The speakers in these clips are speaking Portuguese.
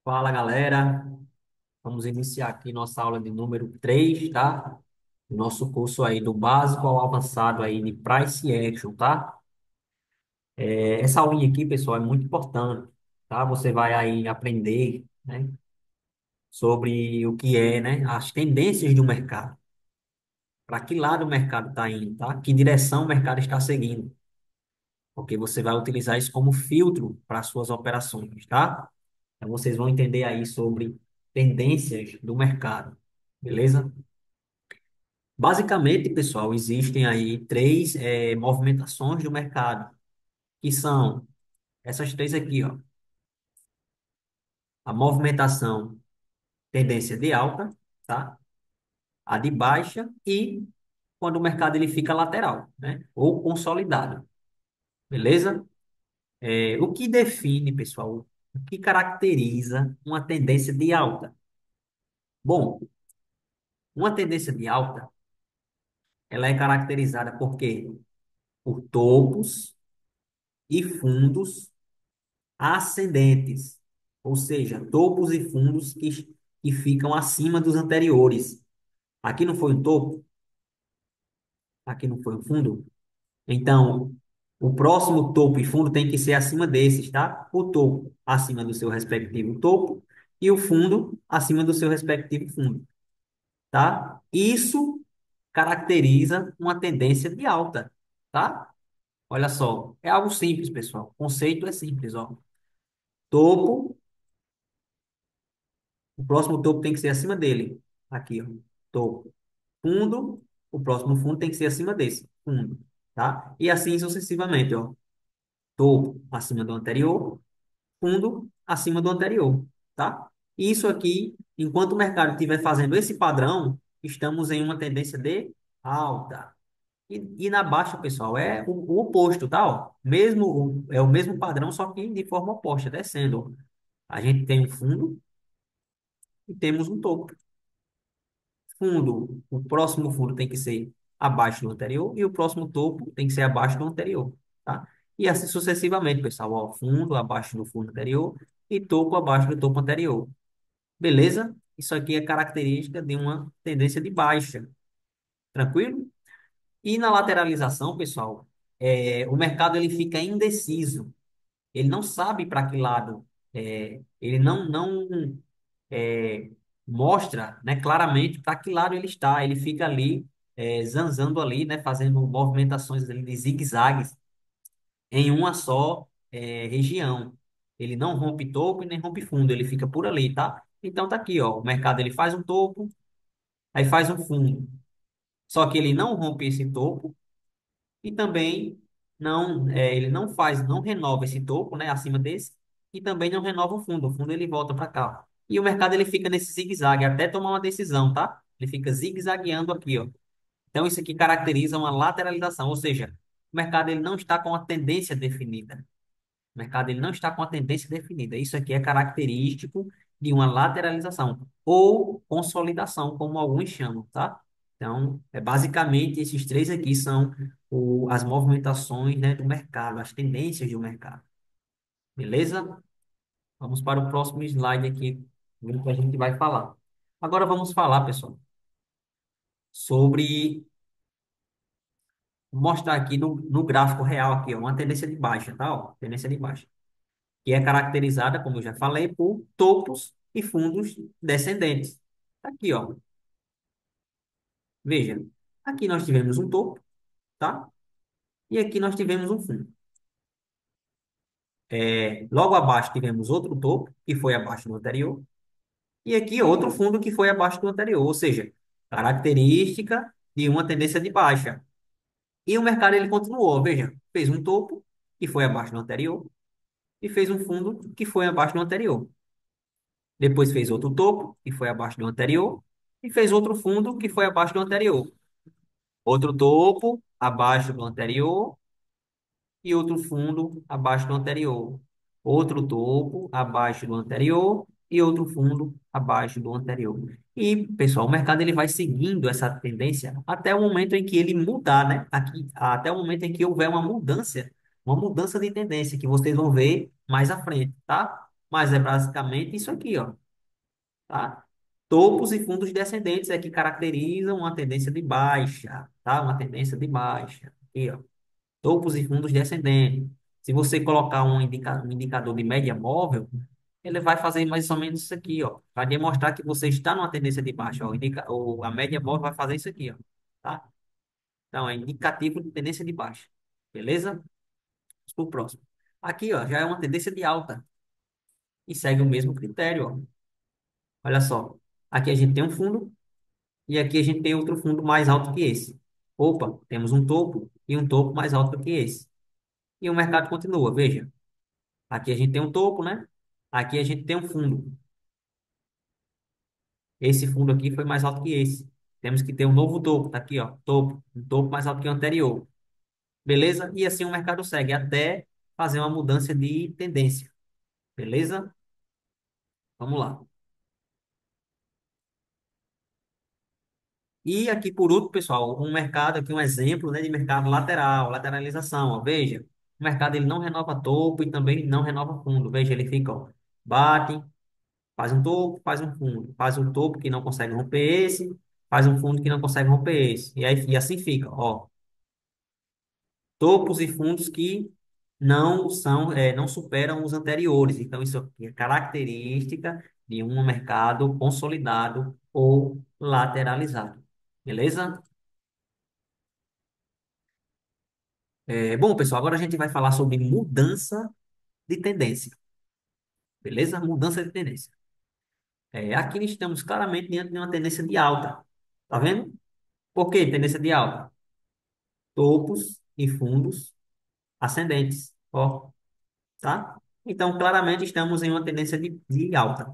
Fala, galera. Vamos iniciar aqui nossa aula de número 3, tá? Nosso curso aí do básico ao avançado aí de Price Action, tá? Essa aulinha aqui, pessoal, é muito importante, tá? Você vai aí aprender, né, sobre o que é, né, as tendências do mercado. Para que lado o mercado está indo, tá? Que direção o mercado está seguindo. Porque você vai utilizar isso como filtro para suas operações, tá? Então, vocês vão entender aí sobre tendências do mercado, beleza? Basicamente, pessoal, existem aí três movimentações do mercado, que são essas três aqui, ó. A movimentação tendência de alta, tá? A de baixa e quando o mercado ele fica lateral, né? Ou consolidado, beleza? O que define, pessoal, o que caracteriza uma tendência de alta? Bom, uma tendência de alta, ela é caracterizada por quê? Por topos e fundos ascendentes, ou seja, topos e fundos que ficam acima dos anteriores. Aqui não foi um topo, aqui não foi um fundo. Então, o próximo topo e fundo tem que ser acima desses, tá? O topo acima do seu respectivo topo e o fundo acima do seu respectivo fundo, tá? Isso caracteriza uma tendência de alta, tá? Olha só, é algo simples, pessoal. O conceito é simples, ó. Topo, o próximo topo tem que ser acima dele. Aqui, ó. Topo. Fundo, o próximo fundo tem que ser acima desse. Fundo, tá? E assim sucessivamente, ó. Topo acima do anterior, fundo acima do anterior, tá? Isso aqui, enquanto o mercado estiver fazendo esse padrão, estamos em uma tendência de alta. E na baixa, pessoal, é o oposto, tá? Ó. É o mesmo padrão, só que de forma oposta, descendo. Ó. A gente tem um fundo e temos um topo. Fundo, o próximo fundo tem que ser abaixo do anterior e o próximo topo tem que ser abaixo do anterior, tá? E assim sucessivamente, pessoal, ó, fundo abaixo do fundo anterior e topo abaixo do topo anterior. Beleza? Isso aqui é característica de uma tendência de baixa. Tranquilo? E na lateralização, pessoal, o mercado ele fica indeciso. Ele não sabe para que lado. Ele não é, mostra, né, claramente para que lado ele está. Ele fica ali zanzando ali, né, fazendo movimentações ali de zigue-zagues em uma só região. Ele não rompe topo e nem rompe fundo. Ele fica por ali, tá? Então tá aqui, ó. O mercado ele faz um topo, aí faz um fundo. Só que ele não rompe esse topo e também ele não faz, não renova esse topo, né, acima desse, e também não renova o fundo. O fundo ele volta para cá. E o mercado ele fica nesse zigue-zague até tomar uma decisão, tá? Ele fica zigue-zagueando aqui, ó. Então isso aqui caracteriza uma lateralização, ou seja, o mercado ele não está com a tendência definida. O mercado ele não está com a tendência definida. Isso aqui é característico de uma lateralização ou consolidação, como alguns chamam, tá? Então, basicamente esses três aqui são as movimentações, né, do mercado, as tendências do mercado. Beleza? Vamos para o próximo slide aqui, o que a gente vai falar. Agora vamos falar, pessoal, sobre mostrar aqui no gráfico real aqui, ó, uma tendência de baixa, tá? Ó, tendência de baixa. Que é caracterizada, como eu já falei, por topos e fundos descendentes. Tá aqui, ó. Veja, aqui nós tivemos um topo, tá? E aqui nós tivemos um fundo. Logo abaixo tivemos outro topo, que foi abaixo do anterior, e aqui outro fundo que foi abaixo do anterior, ou seja, característica de uma tendência de baixa. E o mercado ele continuou, veja, fez um topo, que foi abaixo do anterior, e fez um fundo que foi abaixo do anterior. Depois fez outro topo, que foi abaixo do anterior, e fez outro fundo, que foi abaixo do anterior. Outro topo, abaixo do anterior, e outro fundo, abaixo do anterior. Outro topo, abaixo do anterior, e outro fundo, abaixo do anterior. E, pessoal, o mercado ele vai seguindo essa tendência até o momento em que ele mudar, né? Aqui, até o momento em que houver uma mudança de tendência, que vocês vão ver mais à frente, tá? mas é basicamente isso aqui, ó, tá? Topos e fundos descendentes é que caracterizam uma tendência de baixa, tá? Uma tendência de baixa. Aqui, ó. Topos e fundos descendentes. Se você colocar um indicador de média móvel, ele vai fazer mais ou menos isso aqui, ó. Vai demonstrar que você está numa tendência de baixa, ó. A média móvel vai fazer isso aqui, ó. Tá? Então, é indicativo de tendência de baixa. Beleza? Vamos pro próximo. Aqui, ó, já é uma tendência de alta e segue o mesmo critério, ó. Olha só. Aqui a gente tem um fundo e aqui a gente tem outro fundo mais alto que esse. Opa, temos um topo e um topo mais alto que esse. E o mercado continua, veja. Aqui a gente tem um topo, né? Aqui a gente tem um fundo. Esse fundo aqui foi mais alto que esse. Temos que ter um novo topo, tá aqui, ó, topo, um topo mais alto que o anterior. Beleza? E assim o mercado segue até fazer uma mudança de tendência. Beleza? Vamos lá. E aqui por último, pessoal, um mercado aqui, um exemplo, né, de mercado lateral, lateralização, ó. Veja, o mercado ele não renova topo e também não renova fundo. Veja, ele fica, ó, bate, faz um topo, faz um fundo, faz um topo que não consegue romper esse, faz um fundo que não consegue romper esse. E aí e assim fica, ó. Topos e fundos que não superam os anteriores. Então, isso aqui é característica de um mercado consolidado ou lateralizado. Beleza? Bom, pessoal, agora a gente vai falar sobre mudança de tendência. Beleza? Mudança de tendência. Aqui estamos claramente diante de uma tendência de alta. Tá vendo? Por que tendência de alta? Topos e fundos ascendentes. Ó, tá? Então, claramente estamos em uma tendência de alta.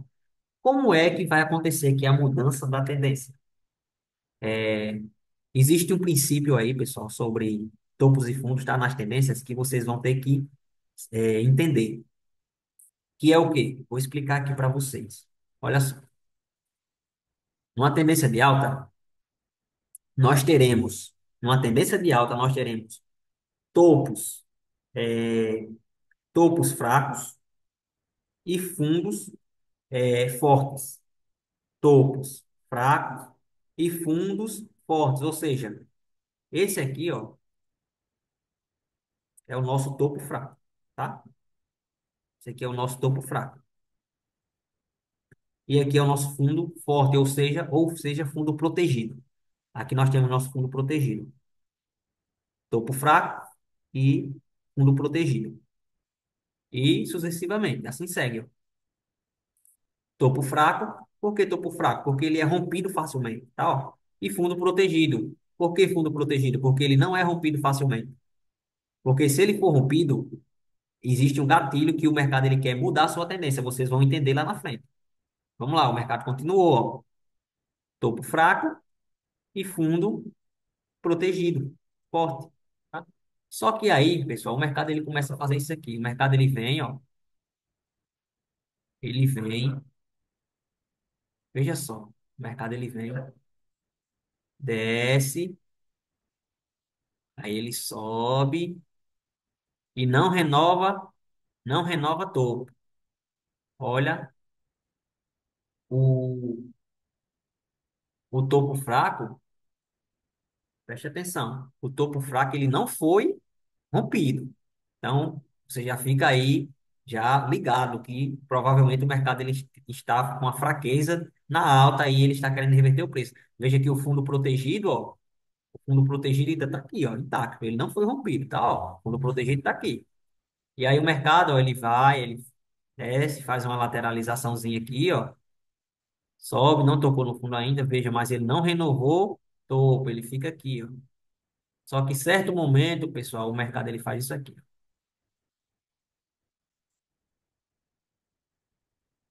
Como é que vai acontecer aqui a mudança da tendência? Existe um princípio aí, pessoal, sobre topos e fundos, tá? Nas tendências que vocês vão ter que entender. Que é o quê? Vou explicar aqui para vocês. Olha só. Numa tendência de alta, nós teremos, numa tendência de alta, nós teremos topos, é, topos fracos e fundos fortes. Topos fracos e fundos fortes. Ou seja, esse aqui, ó, é o nosso topo fraco, tá? Esse aqui é o nosso topo fraco. E aqui é o nosso fundo forte, ou seja, fundo protegido. Aqui nós temos nosso fundo protegido. Topo fraco e fundo protegido. E sucessivamente, assim segue, ó. Topo fraco, por que topo fraco? Porque ele é rompido facilmente, tá? Ó. E fundo protegido. Por que fundo protegido? Porque ele não é rompido facilmente. Porque se ele for rompido, existe um gatilho que o mercado ele quer mudar a sua tendência. Vocês vão entender lá na frente. Vamos lá, o mercado continuou, ó. Topo fraco e fundo protegido, forte, tá? Só que aí, pessoal, o mercado ele começa a fazer isso aqui. O mercado ele vem, ó, ele vem, veja só, o mercado ele vem, desce, aí ele sobe e não renova topo. Olha, o, o topo fraco, preste atenção, o topo fraco ele não foi rompido. Então, você já fica aí já ligado que provavelmente o mercado ele está com uma fraqueza na alta e ele está querendo reverter o preço. Veja que o fundo protegido, ó, o fundo protegido ainda está aqui, ó, intacto. Ele não foi rompido, tá? Ó, o fundo protegido está aqui. E aí o mercado, ó, ele desce, faz uma lateralizaçãozinha aqui, ó, sobe, não tocou no fundo ainda, veja, mas ele não renovou topo, ele fica aqui, ó. Só que em certo momento, pessoal, o mercado ele faz isso aqui.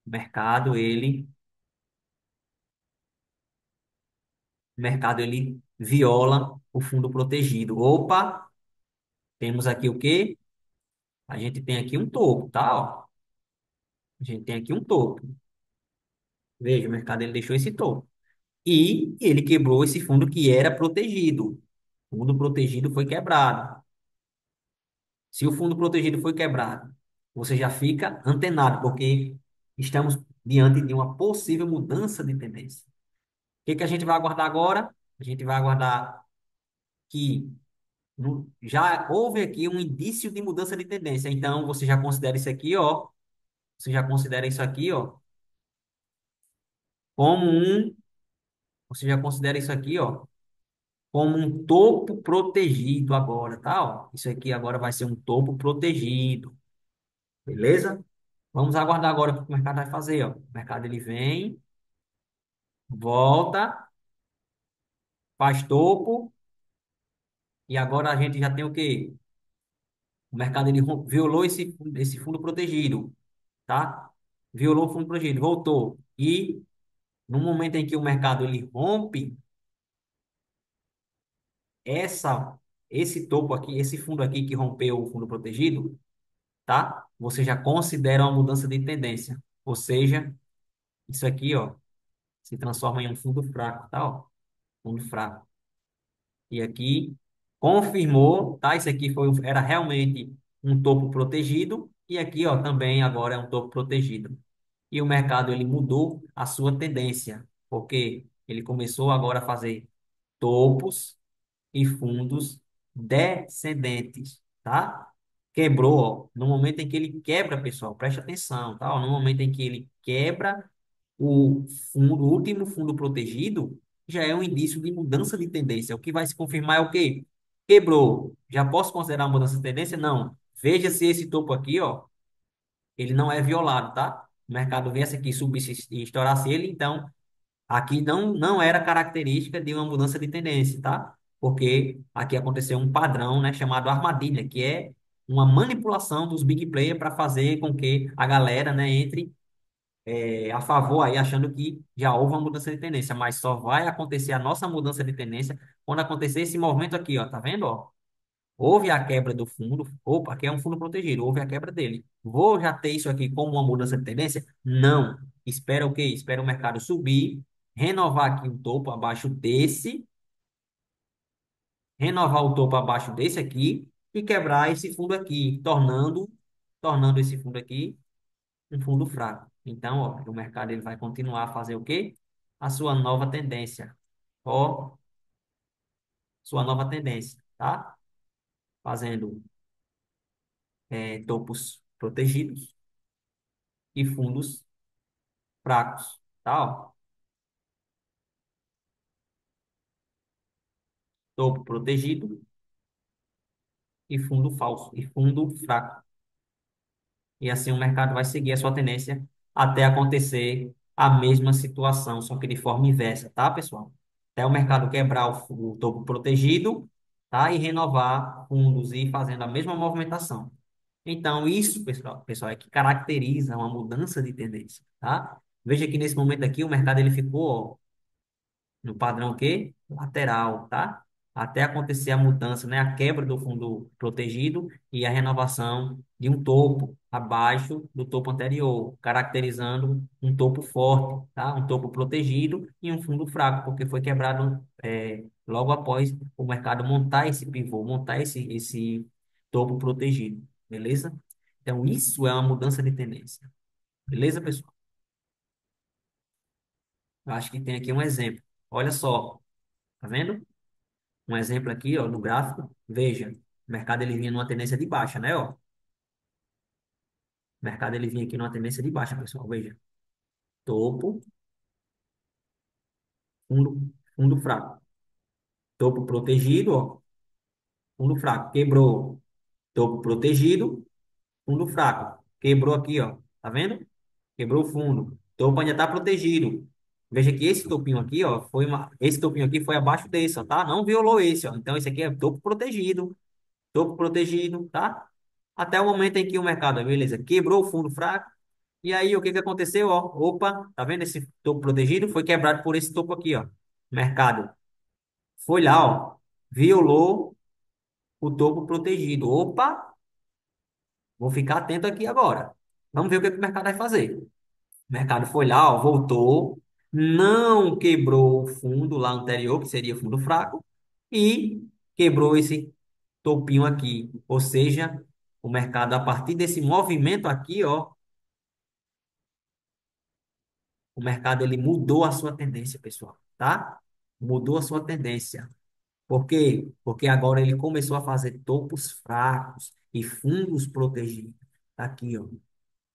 O mercado ele viola o fundo protegido. Opa, temos aqui o quê? A gente tem aqui um topo, tá? Ó, a gente tem aqui um topo. Veja, o mercado ele deixou esse topo. E ele quebrou esse fundo que era protegido. O fundo protegido foi quebrado. Se o fundo protegido foi quebrado, você já fica antenado, porque Estamos diante de uma possível mudança de tendência. O que que a gente vai aguardar agora? A gente vai aguardar que já houve aqui um indício de mudança de tendência. Então, você já considera isso aqui, ó. Você já considera isso aqui, ó, como um. Você já considera isso aqui, ó, como um topo protegido agora, tá? Ó. Isso aqui agora vai ser um topo protegido, beleza? Vamos aguardar agora o que o mercado vai fazer, ó. O mercado ele vem, volta, faz topo e agora a gente já tem o quê? O mercado ele violou esse fundo protegido, tá? Violou o fundo protegido, voltou. E no momento em que o mercado ele rompe essa esse topo aqui, esse fundo aqui que rompeu o fundo protegido, tá? Você já considera uma mudança de tendência. Ou seja, isso aqui, ó, se transforma em um fundo fraco, tá? Ó, fundo fraco. E aqui confirmou, tá? Isso aqui era realmente um topo protegido e aqui, ó, também agora é um topo protegido. E o mercado ele mudou a sua tendência, porque ele começou agora a fazer topos e fundos descendentes, tá? Quebrou, ó, no momento em que ele quebra, pessoal, preste atenção, tá? Ó, no momento em que ele quebra o fundo, o último fundo protegido, já é um indício de mudança de tendência. O que vai se confirmar é o quê? Quebrou. Já posso considerar uma mudança de tendência? Não. Veja se esse topo aqui, ó, ele não é violado, tá? O mercado viesse aqui, subisse e estourasse ele, então aqui não era característica de uma mudança de tendência, tá? Porque aqui aconteceu um padrão, né, chamado armadilha, que é uma manipulação dos big players para fazer com que a galera, né, entre a favor aí, achando que já houve uma mudança de tendência, mas só vai acontecer a nossa mudança de tendência quando acontecer esse movimento aqui, ó, tá vendo, ó? Houve a quebra do fundo, opa, aqui é um fundo protegido, houve a quebra dele. Vou já ter isso aqui como uma mudança de tendência? Não. Espera o quê? Espera o mercado subir, renovar aqui um topo abaixo desse, renovar o topo abaixo desse aqui e quebrar esse fundo aqui, tornando esse fundo aqui um fundo fraco. Então, ó, o mercado ele vai continuar a fazer o quê? A sua nova tendência. Ó, sua nova tendência, tá? Fazendo topos protegidos e fundos fracos, tá? Ó, topo protegido e fundo falso e fundo fraco. E assim o mercado vai seguir a sua tendência até acontecer a mesma situação, só que de forma inversa, tá, pessoal? Até o mercado quebrar o topo protegido, tá? E renovar fundos e ir fazendo a mesma movimentação. Então, isso, pessoal, é que caracteriza uma mudança de tendência, tá? Veja que nesse momento aqui o mercado ele ficou, ó, no padrão quê? Lateral, tá? Até acontecer a mudança, né? A quebra do fundo protegido e a renovação de um topo abaixo do topo anterior, caracterizando um topo forte, tá? Um topo protegido e um fundo fraco, porque foi quebrado logo após o mercado montar esse pivô, montar esse topo protegido, beleza? Então, isso é uma mudança de tendência, beleza, pessoal? Eu acho que tem aqui um exemplo. Olha só, tá vendo? Um exemplo aqui, ó, no gráfico, veja, o mercado ele vinha numa tendência de baixa, né, ó? O mercado ele vinha aqui numa tendência de baixa, pessoal, veja. Topo, fundo fraco. Topo protegido, ó, fundo fraco. Quebrou. Topo protegido, fundo fraco. Quebrou aqui, ó. Tá vendo? Quebrou o fundo. Topo ainda tá protegido. Veja que esse topinho aqui, ó, esse topinho aqui foi abaixo desse, ó, tá? Não violou esse, ó. Então esse aqui é topo protegido, tá? Até o momento em que o mercado, beleza, quebrou o fundo fraco. E aí, o que que aconteceu? Ó, opa, tá vendo esse topo protegido? Foi quebrado por esse topo aqui, ó. Mercado foi lá, ó, violou o topo protegido. Opa, vou ficar atento aqui agora. Vamos ver o que que o mercado vai fazer. O mercado foi lá, ó, voltou, não quebrou o fundo lá anterior, que seria fundo fraco, e quebrou esse topinho aqui. Ou seja, o mercado, a partir desse movimento aqui, ó, O mercado ele mudou a sua tendência, pessoal, tá? Mudou a sua tendência. Por quê? Porque agora ele começou a fazer topos fracos e fundos protegidos. Tá aqui, ó.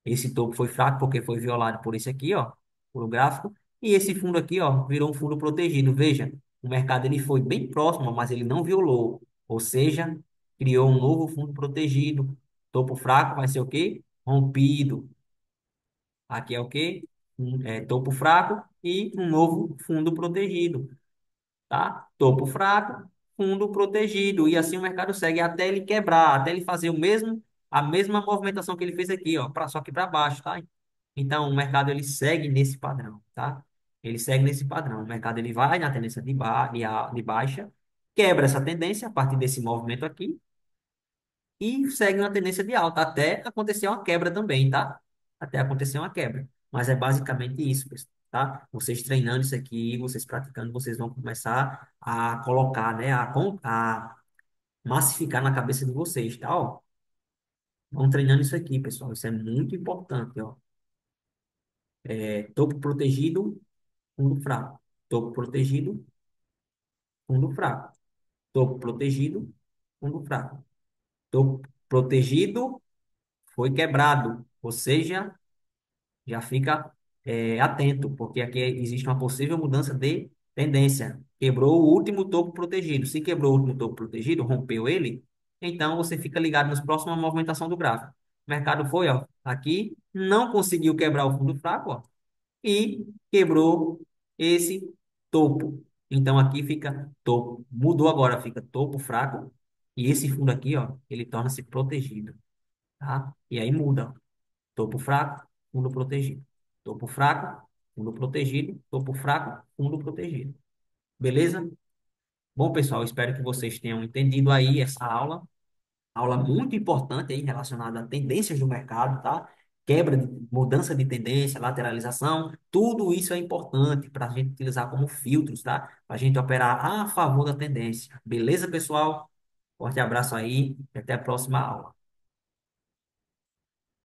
Esse topo foi fraco porque foi violado por esse aqui, ó, por o gráfico. E esse fundo aqui, ó, virou um fundo protegido. Veja, o mercado ele foi bem próximo, mas ele não violou. Ou seja, criou um novo fundo protegido. Topo fraco vai ser o quê? Rompido. Aqui é o quê? Topo fraco e um novo fundo protegido, tá? Topo fraco, fundo protegido. E assim o mercado segue até ele quebrar, até ele fazer a mesma movimentação que ele fez aqui, ó, só que para baixo, tá? Então, o mercado ele segue nesse padrão, tá? Ele segue nesse padrão. O mercado ele vai na tendência de baixa, quebra essa tendência a partir desse movimento aqui e segue uma tendência de alta até acontecer uma quebra também, tá? Até acontecer uma quebra. Mas é basicamente isso, pessoal, tá? Vocês treinando isso aqui, vocês praticando, vocês vão começar a colocar, né? A massificar na cabeça de vocês, tá? Ó, vão treinando isso aqui, pessoal. Isso é muito importante, ó. Topo protegido, fundo fraco. Topo protegido, fundo fraco. Topo protegido, fundo fraco. Topo protegido, foi quebrado. Ou seja, já fica atento, porque aqui existe uma possível mudança de tendência. Quebrou o último topo protegido. Se quebrou o último topo protegido, rompeu ele, então você fica ligado nas próximas movimentações do gráfico. O mercado foi, ó, aqui, não conseguiu quebrar o fundo fraco, ó, e quebrou esse topo. Então aqui fica topo. Mudou agora, fica topo fraco. E esse fundo aqui, ó, ele torna-se protegido, tá? E aí muda. Topo fraco, fundo protegido. Topo fraco, fundo protegido. Topo fraco, fundo protegido. Beleza? Bom, pessoal, espero que vocês tenham entendido aí essa aula. Aula muito importante aí relacionada a tendências do mercado, tá? Mudança de tendência, lateralização, tudo isso é importante para a gente utilizar como filtros, tá? Para a gente operar a favor da tendência. Beleza, pessoal? Forte abraço aí e até a próxima aula.